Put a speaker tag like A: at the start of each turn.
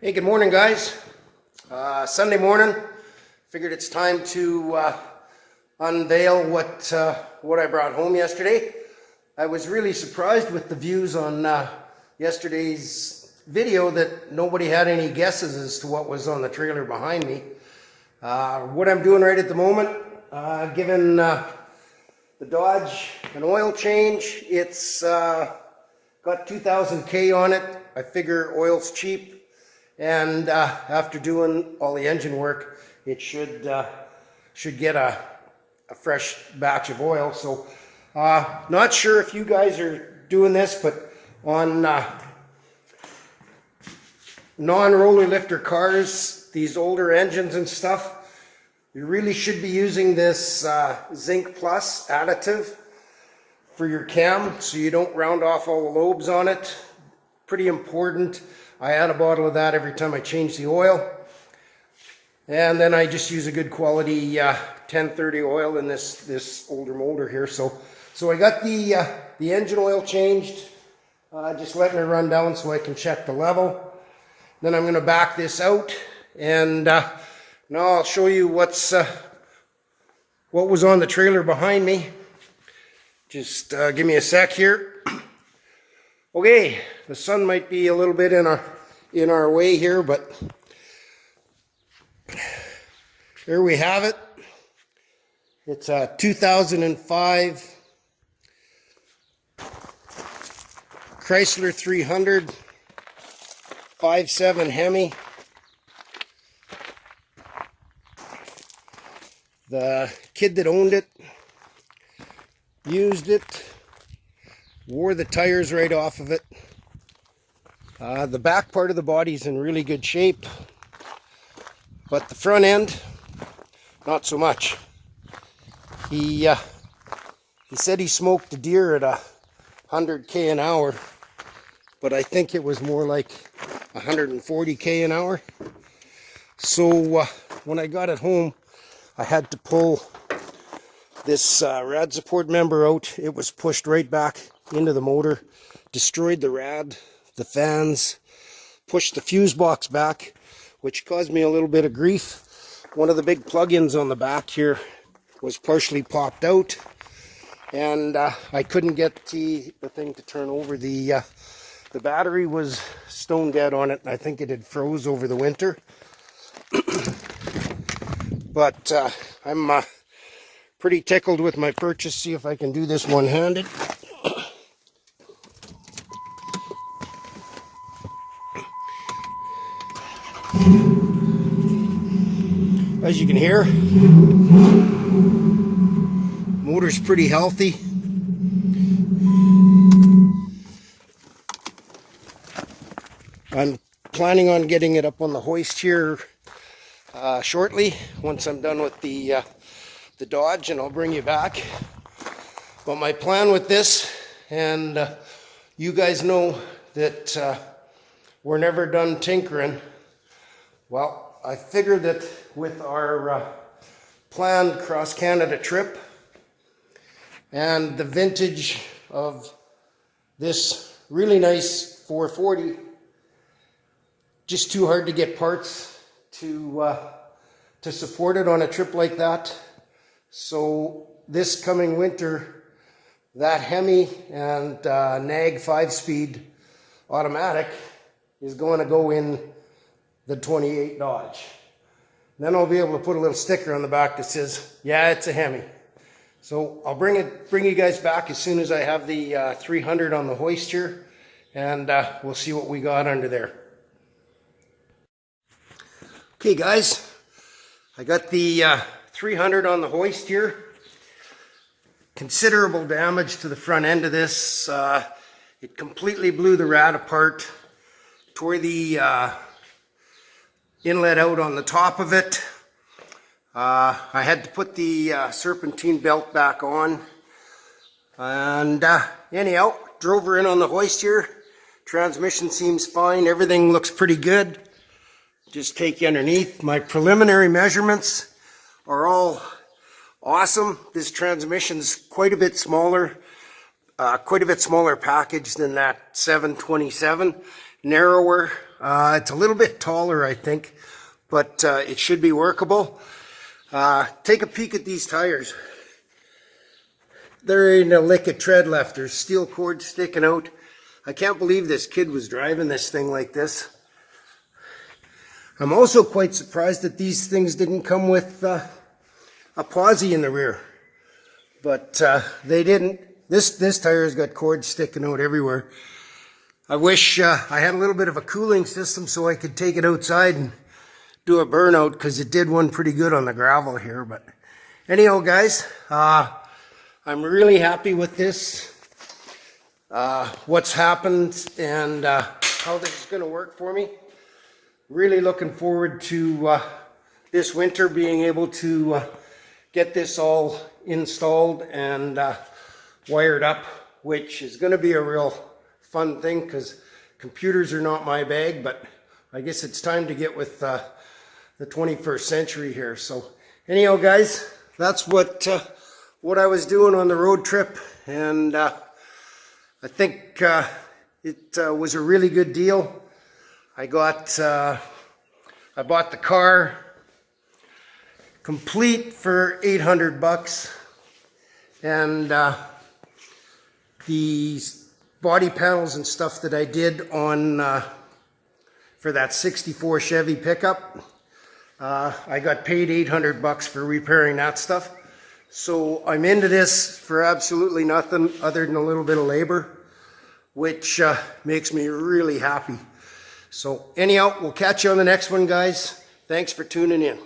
A: Hey, good morning, guys. Sunday morning. Figured it's time to unveil what I brought home yesterday. I was really surprised with the views on yesterday's video that nobody had any guesses as to what was on the trailer behind me. What I'm doing right at the moment, giving the Dodge an oil change. It's got 2,000 K on it. I figure oil's cheap. And after doing all the engine work, it should get a fresh batch of oil. So not sure if you guys are doing this, but on non-roller lifter cars, these older engines and stuff, you really should be using this Zinc Plus additive for your cam so you don't round off all the lobes on it. Pretty important. I add a bottle of that every time I change the oil. And then I just use a good quality 1030 oil in this older motor here. So I got the engine oil changed, just letting it run down so I can check the level. Then I'm going to back this out, and now I'll show you what was on the trailer behind me. Just give me a sec here. Okay, the sun might be a little bit in our way here, but there we have it. It's a 2005 Chrysler 300 5.7 Hemi. The kid that owned it used it. Wore the tires right off of it. The back part of the body is in really good shape, but the front end, not so much. He said he smoked a deer at 100 K an hour, but I think it was more like 140 K an hour. So when I got it home, I had to pull this rad support member out. It was pushed right back into the motor, destroyed the rad, the fans, pushed the fuse box back, which caused me a little bit of grief. One of the big plug-ins on the back here was partially popped out, and I couldn't get the thing to turn over. The battery was stone dead on it, and I think it had froze over the winter. But I'm pretty tickled with my purchase. See if I can do this one-handed. As you can hear, motor's pretty healthy. I'm planning on getting it up on the hoist here shortly, once I'm done with the Dodge, and I'll bring you back. But my plan with this, and you guys know that we're never done tinkering. Well, I figured that with our planned cross-Canada trip and the vintage of this really nice 440, just too hard to get parts to support it on a trip like that. So this coming winter, that Hemi and Nag 5-speed automatic is going to go in the 28 Dodge. Then I'll be able to put a little sticker on the back that says, yeah, it's a Hemi. So I'll bring you guys back as soon as I have the 300 on the hoist here, and we'll see what we got under there. Okay, guys, I got the 300 on the hoist here. Considerable damage to the front end of this. It completely blew the rad apart, tore the inlet out on the top of it. I had to put the serpentine belt back on, and anyhow, drove her in on the hoist here. Transmission seems fine, everything looks pretty good. Just take you underneath. My preliminary measurements are all awesome. This transmission's quite a bit smaller package than that 727, narrower, It's a little bit taller, I think, but it should be workable. Take a peek at these tires. There ain't a lick of tread left. There's steel cord sticking out. I can't believe this kid was driving this thing like this. I'm also quite surprised that these things didn't come with a posi in the rear. But they didn't. This tire's got cords sticking out everywhere. I wish I had a little bit of a cooling system so I could take it outside and do a burnout, because it did one pretty good on the gravel here. But anyhow, guys, I'm really happy with this, what's happened, and how this is going to work for me. Really looking forward to this winter being able to get this all installed and wired up, which is going to be a real fun thing, because computers are not my bag, but I guess it's time to get with the 21st century here. So anyhow, guys, that's what I was doing on the road trip, and I think it was a really good deal. I bought the car complete for $800, and the body panels and stuff that I did on for that '64 Chevy pickup, I got paid $800 for repairing that stuff. So I'm into this for absolutely nothing other than a little bit of labor, which makes me really happy. So anyhow, we'll catch you on the next one, guys. Thanks for tuning in.